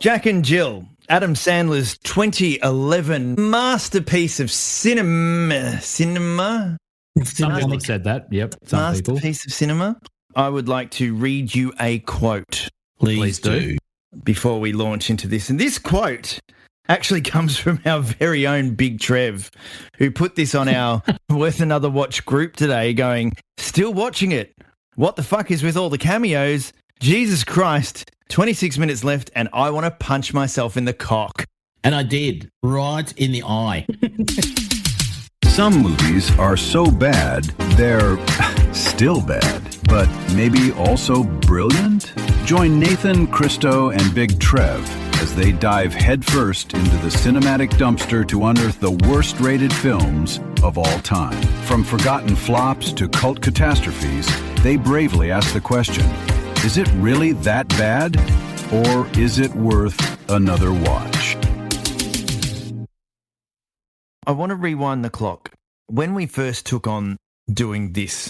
Jack and Jill, Adam Sandler's 2011 masterpiece of cinema. Some people have said that. Yep. Some people. Masterpiece of cinema. I would like to read you a quote. Please do. Before we launch into this. And this quote actually comes from our very own Big Trev, who put this on our Worth Another Watch group today going, still watching it. What the fuck is with all the cameos? Jesus Christ, 26 minutes left and I want to punch myself in the cock. And I did, right in the eye. Some movies are so bad, they're still bad, but maybe also brilliant? Join Nathan, Christo, and Big Trev as they dive headfirst into the cinematic dumpster to unearth the worst-rated films of all time. From forgotten flops to cult catastrophes, they bravely ask the question, is it really that bad, or is it worth another watch? I want to rewind the clock. When we first took on doing this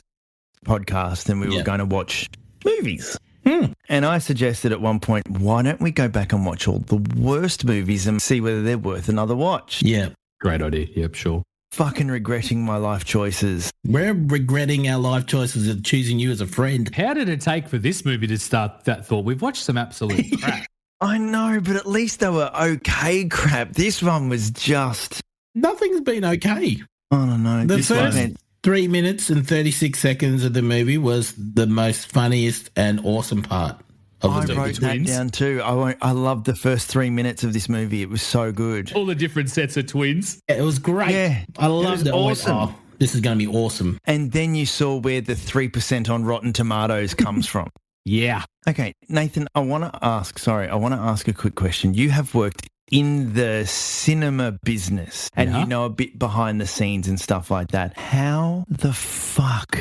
podcast and we were going to watch movies, and I suggested at one point, why don't we go back and watch all the worst movies and see whether they're worth another watch? Yeah. Great idea. Yep, sure. Fucking regretting my life choices. We're regretting our life choices of choosing you as a friend. How did it take for this movie to start that thought? We've watched some absolute crap. I know, but at least they were okay crap. This one was just... Nothing's been okay. I don't know. The first 3 minutes and 36 seconds of the movie was the most funniest and awesome part of the movie. I wrote that down too. I loved the first 3 minutes of this movie. It was so good. All the different sets of twins. Yeah, it was great. Yeah, I loved it. Awesome. Oh, this is going to be awesome. And then you saw where the 3% on Rotten Tomatoes comes from. Yeah. Okay, Nathan, I want to ask a quick question. You have worked in the cinema business and you know a bit behind the scenes and stuff like that. How the fuck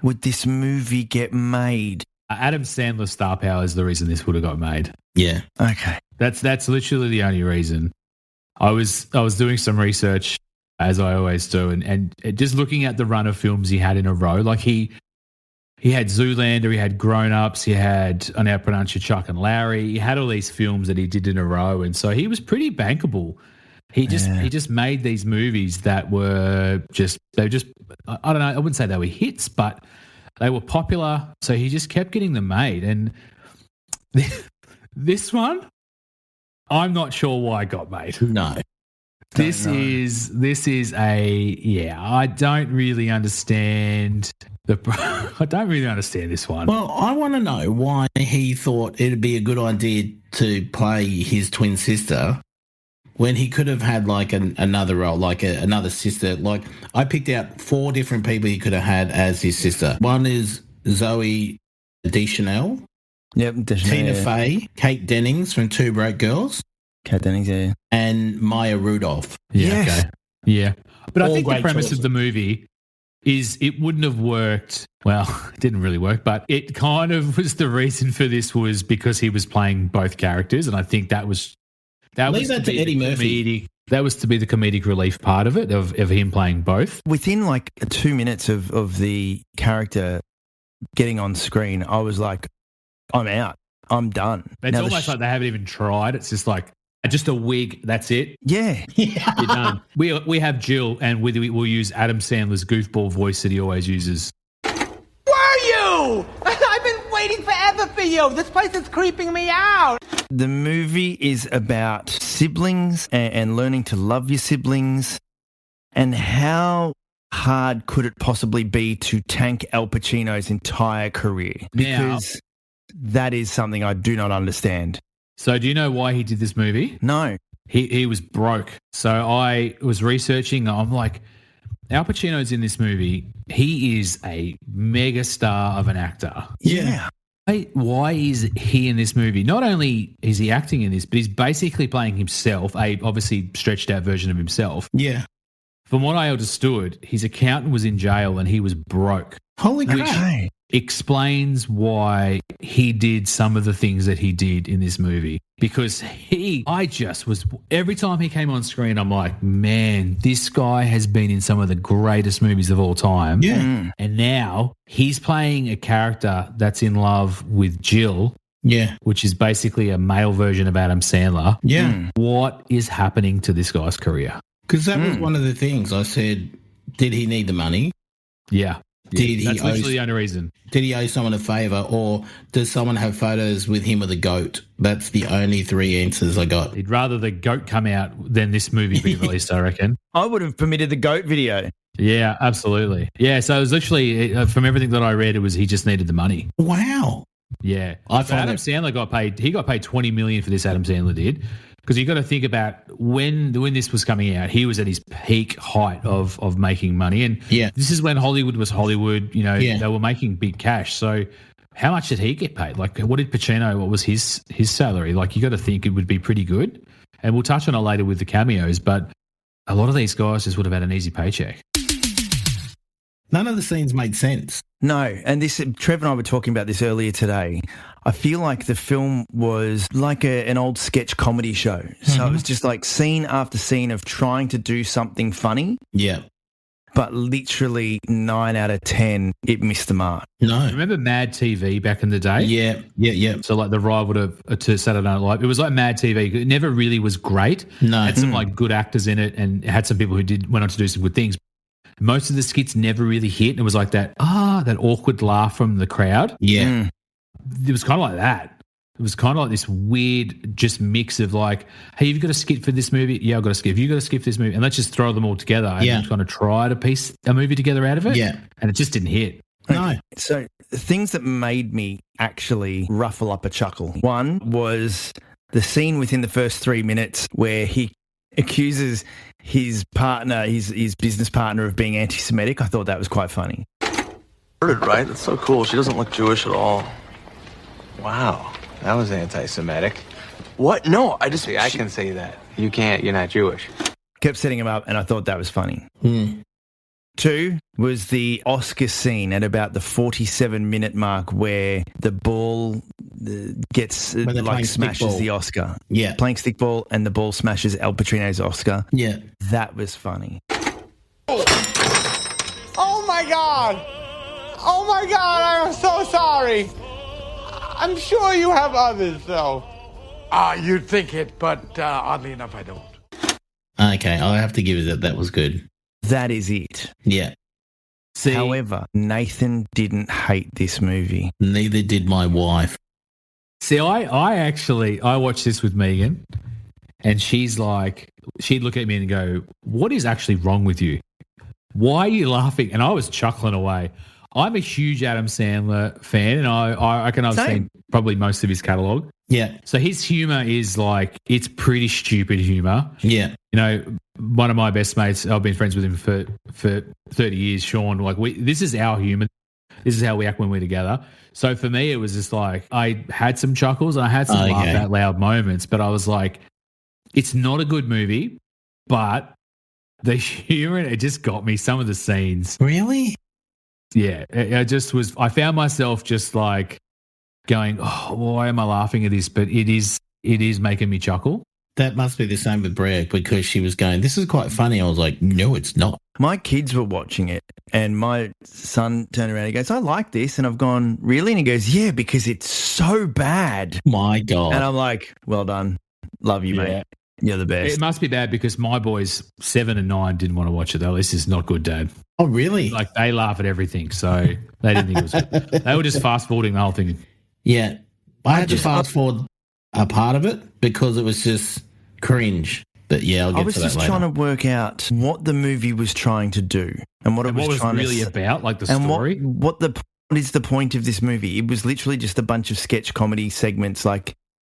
would this movie get made? Adam Sandler's star power is the reason this would have got made. Yeah. Okay. That's literally the only reason. I was doing some research, as I always do, and just looking at the run of films he had in a row. Like he had Zoolander, he had Grown Ups, he had I Now Pronounce You Chuck and Larry. He had all these films that he did in a row, and so he was pretty bankable. He just made these movies that were I don't know, I wouldn't say they were hits, but they were popular. So he just kept getting them made. And this one, I'm not sure why it got made. No. This is I don't really understand this one. Well, I want to know why he thought it'd be a good idea to play his twin sister when he could have had like another role, like another sister. Like I picked out 4 different people he could have had as his sister. One is Zoe Deschanel. Yep, Tina Fey, Kate Dennings from Two Broke Girls. Kate Dennings, yeah. And Maya Rudolph. Yeah, yes. Okay. Yeah. But All I think the premise choices. of the movie is it wouldn't have worked. Well, it didn't really work, but it kind of was the reason for this was because he was playing both characters, and I think that was Leave that to Eddie Murphy. That was to be the comedic relief part of it, of him playing both. Within like 2 minutes of the character getting on screen, I was like, I'm out. I'm done. It's Now almost like they haven't even tried. It's just like, just a wig, that's it. Yeah. You're done. We have Jill, and we'll use Adam Sandler's goofball voice that he always uses. Where are you? I've been waiting forever for you. This place is creeping me out. The movie is about siblings and learning to love your siblings, and how hard could it possibly be to tank Al Pacino's entire career? Because that is something I do not understand. So do you know why he did this movie? No. He was broke. So I was researching. I'm like, Al Pacino's in this movie. He is a mega star of an actor. Yeah. Why is he in this movie? Not only is he acting in this, but he's basically playing himself, a obviously stretched out version of himself. Yeah. From what I understood, his accountant was in jail and he was broke. Holy crap. Okay. Explains why he did some of the things that he did in this movie. Because every time he came on screen, I'm like, man, this guy has been in some of the greatest movies of all time. Yeah. And now he's playing a character that's in love with Jill. Yeah. which is basically a male version of Adam Sandler. Yeah. What is happening to this guy's career? Because that was one of the things I said, did he need the money? Yeah. Did That's he literally the only reason. Did he owe someone a favour, or does someone have photos with him with a goat? That's the only three answers I got. He'd rather the goat come out than this movie be released, I reckon. I would have permitted the goat video. Yeah, absolutely. Yeah, so it was literally, from everything that I read, it was he just needed the money. Wow. Yeah. I So find Adam Sandler got paid. He got paid $20 million for this. Adam Sandler did, because you got to think about when this was coming out. He was at his peak height of making money, and this is when Hollywood was Hollywood. You know, they were making big cash. So how much did he get paid? Like, what did Pacino? What was his salary? Like, you got to think it would be pretty good. And we'll touch on it later with the cameos, but a lot of these guys just would have had an easy paycheck. None of the scenes made sense. No, and this Trev and I were talking about this earlier today. I feel like the film was like an old sketch comedy show. So it was just like scene after scene of trying to do something funny. Yeah. But literally 9 out of 10, it missed the mark. No. Remember Mad TV back in the day? Yeah. So like the rival to Saturday Night Live. It was like Mad TV. It never really was great. No. It had some like good actors in it, and it had some people who went on to do some good things. Most of the skits never really hit. It was like that awkward laugh from the crowd. Yeah. It was kind of like that. It was kind of like this weird just mix of like, hey, have you got a skit for this movie? Yeah, I've got a skit. Have you got a skit for this movie? And let's just throw them all together and kind of try to piece a movie together out of it. Yeah. And it just didn't hit. No. So things that made me actually ruffle up a chuckle. One was the scene within the first 3 minutes where he accuses his partner, his business partner, of being anti-Semitic. I thought that was quite funny. Heard it right. That's so cool. She doesn't look Jewish at all. Wow, that was anti-Semitic. What? No, I can say that. You can't. You're not Jewish. Kept setting him up, and I thought that was funny. 2 was the Oscar scene at about the 47-minute mark where the ball gets smashes the Oscar. Yeah. Playing stickball, and the ball smashes Al Pacino's Oscar. Yeah. That was funny. Oh my God! Oh my God, I am so sorry. I'm sure you have others, though. You'd think it, but oddly enough, I don't. Okay, I have to give it that was good. That is it. Yeah. See, However, Nathan didn't hate this movie. Neither did my wife. See, I watched this with Megan, and she's like, she'd look at me and go, what is actually wrong with you? Why are you laughing? And I was chuckling away. I'm a huge Adam Sandler fan, and I reckon I've seen probably most of his catalogue. Yeah. So his humour is like, it's pretty stupid humour. Yeah. You know, one of my best mates, I've been friends with him for 30 years, Sean, like this is our humour. This is how we act when we're together. So for me, it was just like, I had some chuckles and I had some laugh out loud moments, but I was like, it's not a good movie, but the humour, it just got me. Some of the scenes. Really? Yeah. I found myself just like going, oh, why am I laughing at this? But it is making me chuckle. That must be the same with Brea, because she was going, this is quite funny. I was like, no, it's not. My kids were watching it, and my son turned around and he goes, I like this. And I've gone, really? And he goes, yeah, because it's so bad. My God. And I'm like, well done. Love you, mate. You're the best. It must be bad because my boys 7 and 9 didn't want to watch it though. This is not good, Dad. Oh, really? Like they laugh at everything, so they didn't think it was good. They were just fast forwarding the whole thing. Yeah. I had to fast forward a part of it because it was just cringe. But yeah, I'll get to that later. I was just trying to work out what the movie was trying to do and what it was trying really to about, like the story. What is the point of this movie? It was literally just a bunch of sketch comedy segments, like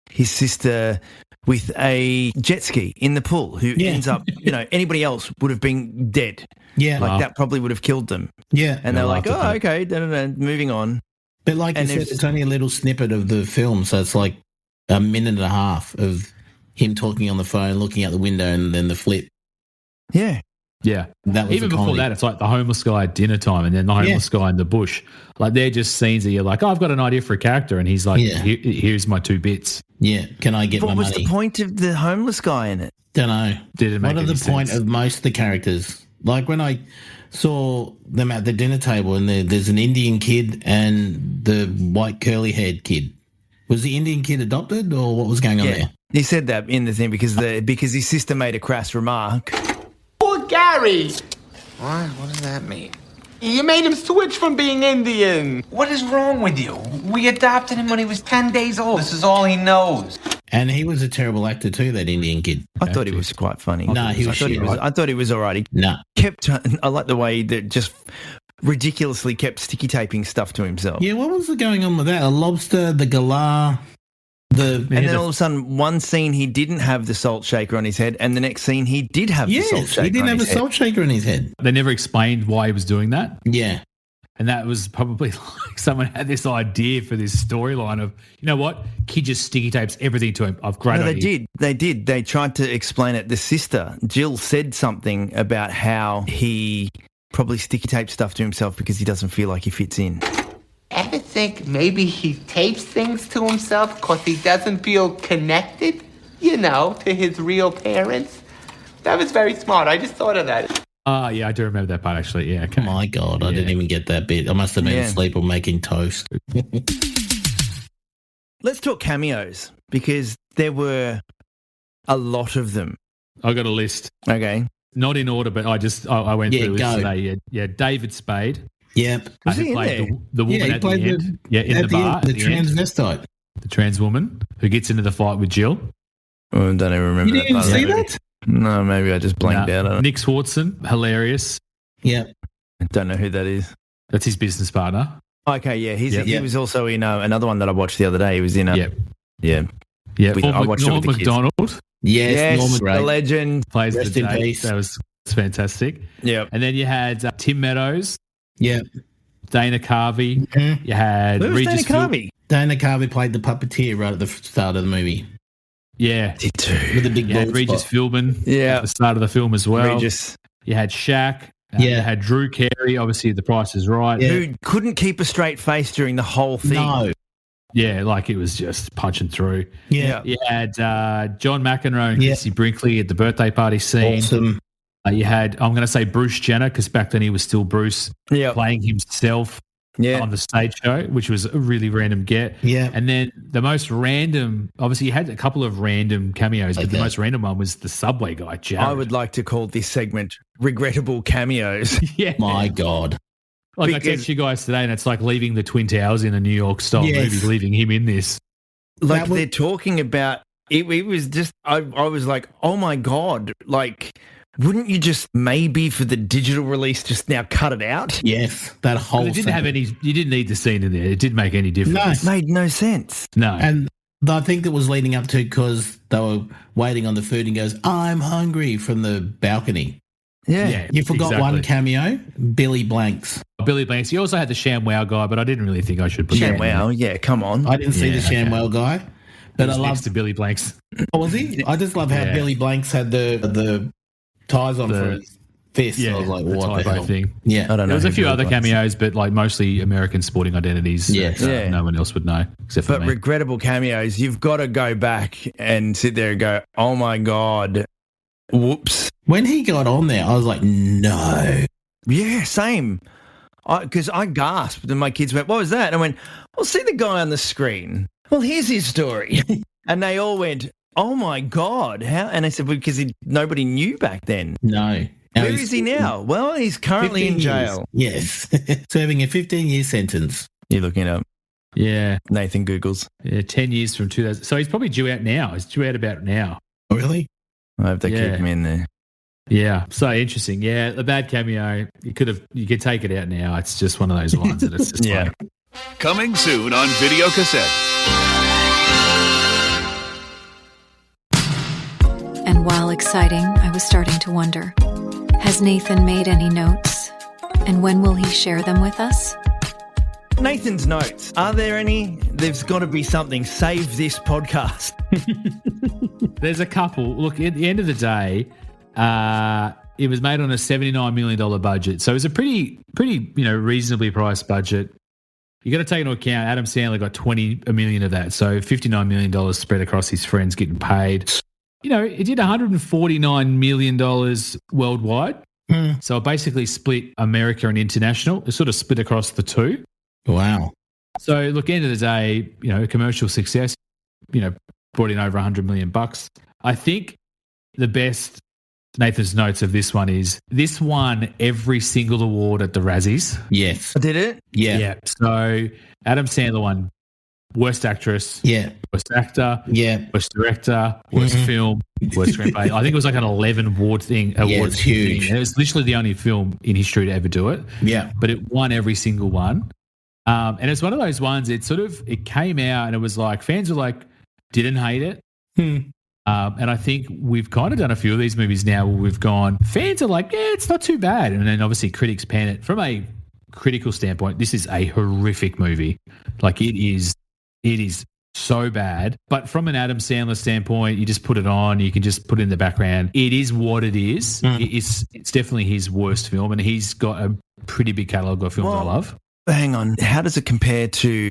his sister with a jet ski in the pool who ends up, anybody else would have been dead. Yeah. Like that probably would have killed them. Yeah. And they're like, oh, okay, moving on. But like you said, it's only a little snippet of the film, so it's like a minute and a half of him talking on the phone, looking out the window, and then the flip. Yeah. Yeah. That was even before that, it's like the homeless guy at dinner time and then the homeless guy in the bush. Like they're just scenes that you're like, oh, I've got an idea for a character. And he's like, here's my 2 bits. Yeah. Can I get my money? What was the point of the homeless guy in it? Don't know. Didn't make any sense. What are the point of most of the characters? Like when I saw them at the dinner table and there's an Indian kid and the white curly-haired kid. Was the Indian kid adopted, or what was going on there? He said that in the thing because his sister made a crass remark. Poor Gary. What does that mean? You made him switch from being Indian. What is wrong with you? We adopted him when he was 10 days old. This is all he knows. And he was a terrible actor too, that Indian kid. I thought he was quite funny. No, he was shit, right? I thought he was all right. He No. I like the way that just ridiculously kept sticky taping stuff to himself. Yeah, what was going on with that? A lobster, the galah, and then all of a sudden, one scene he didn't have the salt shaker on his head, and the next scene he did have the salt shaker. He didn't have a salt shaker on his head. They never explained why he was doing that. Yeah. And that was probably like someone had this idea for this storyline of, you know what? Kid just sticky tapes everything to him. I've great idea. They did. They tried to explain it. The sister, Jill, said something about how he probably sticky taped stuff to himself because he doesn't feel like he fits in. Ever think maybe he tapes things to himself because he doesn't feel connected, to his real parents? That was very smart. I just thought of that. Yeah, I do remember that part actually. Yeah, okay. My God, I didn't even get that bit. I must have been asleep or making toast. Let's talk cameos because there were a lot of them. I got a list. Okay. Not in order, but I went through this go. today. Yeah, David Spade. Yep. Was he in played there? the woman at the end. In the bar. The transvestite. The trans woman who gets into the fight with Jill. Oh, I don't even remember You that didn't part of see the movie. that? No, maybe I just blanked out on it. Nick Swartzen, hilarious. Yeah. I don't know who that is. That's his business partner. Okay, yeah. He was also in another one that I watched the other day. He was in Yeah. I watched it with the kids. McDonald Yes, Norman the Gray. legend. plays Rest the in Dave. peace. That was fantastic. Yeah. And then you had Tim Meadows, Yeah. Dana Carvey. Mhm. You had Where was Dana Regis Carvey? Dana Carvey played the puppeteer right at the start of the movie Yeah. Did too. with the big You had bald Regis spot. Philbin Yeah. at the start of the film as well. Regis, You had Shaq. Yeah. You had Drew Carey, obviously The Price is Right. Yeah. who couldn't keep a straight face during the whole thing. No. Yeah, like it was just punching through. Yeah. You had John McEnroe and Yeah. Chrissy Brinkley at the birthday party scene. Awesome. You had, I'm going to say Bruce Jenner, because back then he was still Bruce, Yeah. playing himself Yeah. on the stage show, which was a really random get. Yeah. And then the most random, obviously you had a couple of random cameos, but the Okay. most random one was the Subway guy, Jared. I would like to call this segment regrettable cameos. yeah. My God. Like I because- text you guys today, and it's like leaving the Twin Towers in a New York style Yes. movie, leaving him in this. Like That was- they're talking about it was just I was like, oh my God, like wouldn't you just maybe for the digital release just now cut it out? Yes. That whole But it didn't have any, you didn't need the scene in there. It didn't make any difference. No. It made no sense. No. And I think that was leading up to because they were waiting on the food and goes, I'm hungry from the balcony. Yeah. You forgot exactly. one cameo, Billy Blanks. Billy Blanks. You also had the ShamWow guy, but I didn't really think I should put that in there. Wow, yeah, come on. I didn't see the Yeah, okay. ShamWow guy, but He I was next love. to Billy Blanks. Oh, was he? I just love how Yeah. Billy Blanks had the ties on for his fist. Yeah, I was like, the what the typo hell? thing. Yeah, I don't know. There was a who few Billy other Blanks is. cameos, but like mostly American sporting identities. Yes. that, Yeah. no one else would know except for But me. regrettable cameos, you've got to go back and sit there and go, oh my God, whoops. When he got on there, I was like, no. Yeah, same. Because I gasped and my kids went, what was that? And I went, well, see the guy on the screen. Well, here's his story. And they all went, oh my God, how? And I said, well, because nobody knew back then. No. Now Where he's is he now? Well, he's currently in 15 years. jail. Yes. Serving a 15-year sentence. You're looking it up. Yeah. Nathan Googles. Yeah, 10 years from 2000. So he's probably due out now. He's due out about now. Oh, really? I hope they Yeah. keep him in there. Yeah. So interesting. Yeah. The bad cameo. You could take it out now. It's just one of those ones that it's just Yeah. like, Coming soon on video cassette. And while exciting, I was starting to wonder, has Nathan made any notes? And when will he share them with us? Nathan's notes. Are there any? There's got to be something. Save this podcast. there's a couple. Look, at the end of the day, it was made on a $79 million budget. So it was a pretty, reasonably priced budget. You got to take into account Adam Sandler got $20 million of that. So $59 million spread across his friends getting paid. It did $149 million worldwide. So it basically split America and international. It sort of split across the two. Wow. So, look, end of the day, commercial success, brought in over $100 million. I think the best Nathan's notes of this one is this won every single award at the Razzies. Yes. Did it? Yeah. So Adam Sandler won Worst Actress, Worst Actor, Worst Director, Worst Film, Worst Screenplay. I think it was like an 11 award thing. It's huge. Thing. It was literally the only film in history to ever do it. Yeah. But it won every single one. And it's one of those ones, it came out and it was like, fans were like, didn't hate it. And I think we've kind of done a few of these movies now where we've gone, fans are like, yeah, it's not too bad. And then obviously critics pan it. From a critical standpoint, this is a horrific movie. Like it is so bad. But from an Adam Sandler standpoint, you just put it on, you can just put it in the background. It is what it is. It's definitely his worst film, and he's got a pretty big catalogue of films I love. Hang on. How does it compare to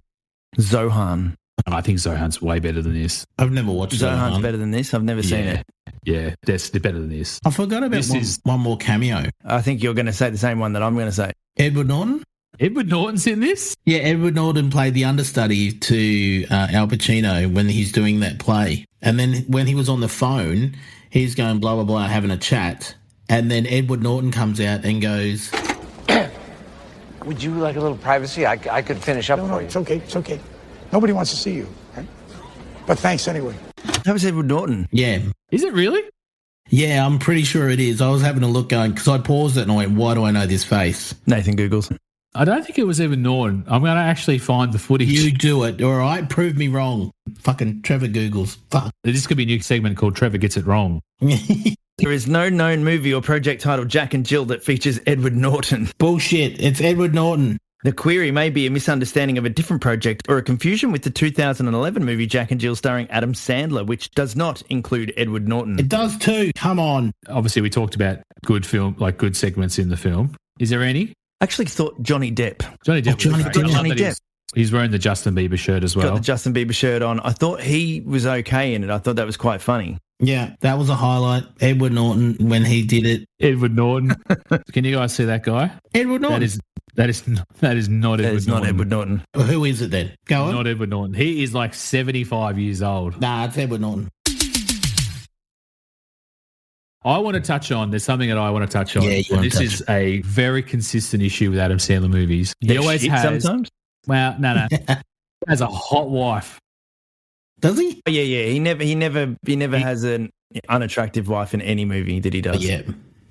Zohan? I think Zohan's way better than this. I've never watched Zohan's better than this. I've never seen it. Yeah, they're better than this. I forgot about one more cameo. I think you're going to say the same one that I'm going to say. Edward Norton? Edward Norton's in this? Yeah, Edward Norton played the understudy to Al Pacino when he's doing that play. And then when he was on the phone, he's going blah, blah, blah, having a chat. And then Edward Norton comes out and goes... Would you like a little privacy? I could finish up for you. It's okay. It's okay. Nobody wants to see you. Right? But thanks anyway. That was Edward Norton. Yeah. Is it really? Yeah, I'm pretty sure it is. I was having a look going, because I paused it and I went, why do I know this face? Nathan Googles. I don't think it was Edward Norton. I'm going to actually find the footage. You do it, all right? Prove me wrong. Fucking Trevor Googles. Fuck. This could be a new segment called Trevor Gets It Wrong. There is no known movie or project titled Jack and Jill that features Edward Norton. Bullshit. It's Edward Norton. The query may be a misunderstanding of a different project or a confusion with the 2011 movie Jack and Jill starring Adam Sandler, which does not include Edward Norton. It does too. Come on. Obviously, we talked about good segments in the film. Is there any? I actually thought Johnny Depp. Johnny Depp. Johnny Depp. He's wearing the Justin Bieber shirt as well. Got the Justin Bieber shirt on. I thought he was okay in it. I thought that was quite funny. Yeah, that was a highlight. Edward Norton when he did it. Edward Norton. Can you guys see that guy? Edward Norton. That is not Edward Norton. Not Edward Norton. Well, who is it then? Go on. Not Edward Norton. He is like 75 years old. Nah, it's Edward Norton. I want to touch on. There's something that I want to touch on. Yeah, this is a very consistent issue with Adam Sandler movies. He always has. Sometimes. Well, no. He has a hot wife. Does he? Yeah. He never has an unattractive wife in any movie that he does. Yeah.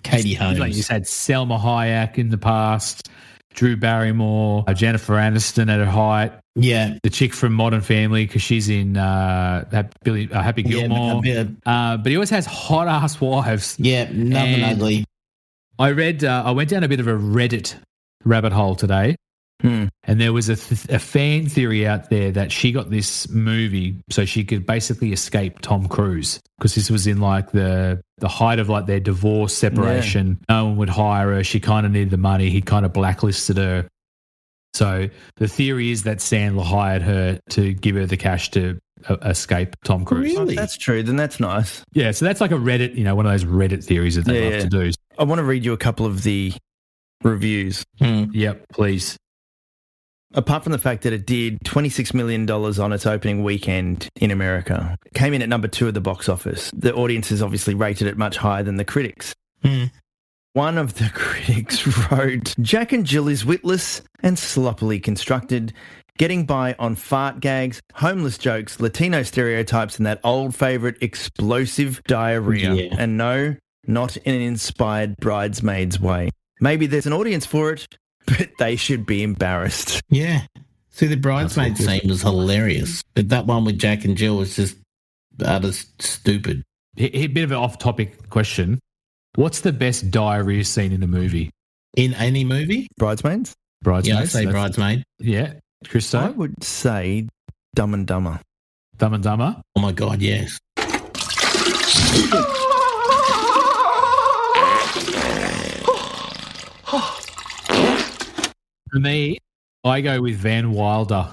Katie Holmes. He's had Selma Hayek in the past, Drew Barrymore, Jennifer Aniston at her height. Yeah. The chick from Modern Family because she's in Happy Gilmore. But he always has hot-ass wives. Yeah, nothing ugly. I went down a bit of a Reddit rabbit hole today. And there was a fan theory out there that she got this movie so she could basically escape Tom Cruise because this was in like the height of like their divorce, separation. Yeah. No one would hire her. She kind of needed the money. He kind of blacklisted her. So the theory is that Sandler hired her to give her the cash to escape Tom Cruise. Really? If that's true, then that's nice. Yeah, so that's like a Reddit, one of those Reddit theories that they love to do. I want to read you a couple of the reviews. Yep, please. Apart from the fact that it did $26 million on its opening weekend in America, it came in at number 2 at the box office. The audiences obviously rated it much higher than the critics. One of the critics wrote, Jack and Jill is witless and sloppily constructed, getting by on fart gags, homeless jokes, Latino stereotypes, and that old favourite explosive diarrhea. Yeah. And no, not in an inspired bridesmaids way. Maybe there's an audience for it, but they should be embarrassed. Yeah. See, the bridesmaid scene was hilarious. But that one with Jack and Jill was just utter stupid. A bit of an off-topic question. What's the best diarrhea scene in a movie? In any movie? Bridesmaids? Yeah, I'd say Bridesmaid. Yeah. Christo? I would say Dumb and Dumber. Dumb and Dumber? Oh, my God, yes. For me, I go with Van Wilder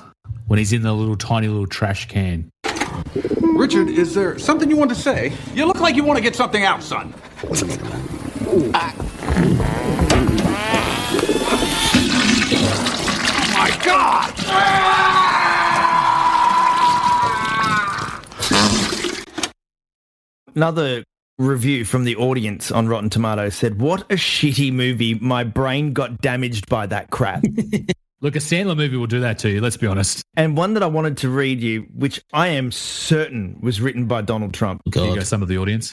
when he's in the tiny little trash can. Richard, is there something you want to say? You look like you want to get something out, son. My God! Another review from the audience on Rotten Tomatoes said, "What a shitty movie. My brain got damaged by that crap." Look, a Sandler movie will do that to you, let's be honest. And one that I wanted to read you, which I am certain was written by Donald Trump. Here you go, some of the audience.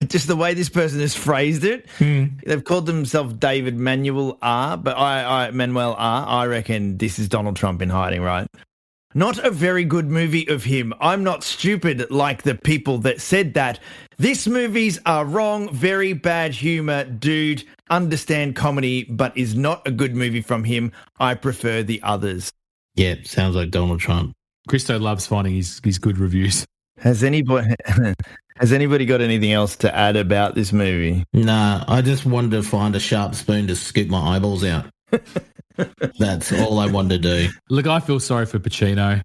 Just the way this person has phrased it. They've called themselves David Manuel R, but Manuel R, I reckon this is Donald Trump in hiding, right? Not a very good movie of him. I'm not stupid like the people that said that. This movies are wrong, very bad humor, dude. Understand comedy, but is not a good movie from him. I prefer the others. Yeah, sounds like Donald Trump. Christo loves finding his good reviews. Has anybody got anything else to add about this movie? Nah, I just wanted to find a sharp spoon to scoop my eyeballs out. That's all I wanted to do. Look, I feel sorry for Pacino.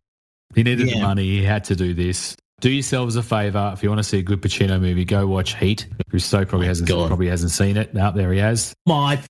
He needed the money. He had to do this. Do yourselves a favour. If you want to see a good Pacino movie, go watch Heat. Christo probably hasn't seen it. No, there he has. My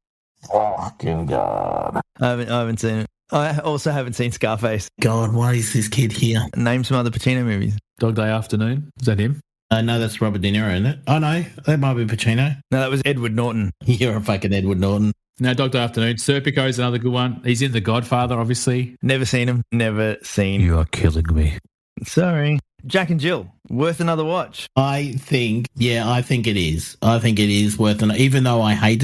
fucking God. I haven't seen it. I also haven't seen Scarface. God, why is this kid here? Name some other Pacino movies. Dog Day Afternoon. Is that him? No, that's Robert De Niro, isn't it? Oh, no, that might be Pacino. No, that was Edward Norton. You're a fucking Edward Norton. No, Dog Day Afternoon. Serpico's another good one. He's in The Godfather, obviously. Never seen him. Never seen. You are killing me. Sorry. Jack and Jill, worth another watch. I think it is. I think it is worth even though I hated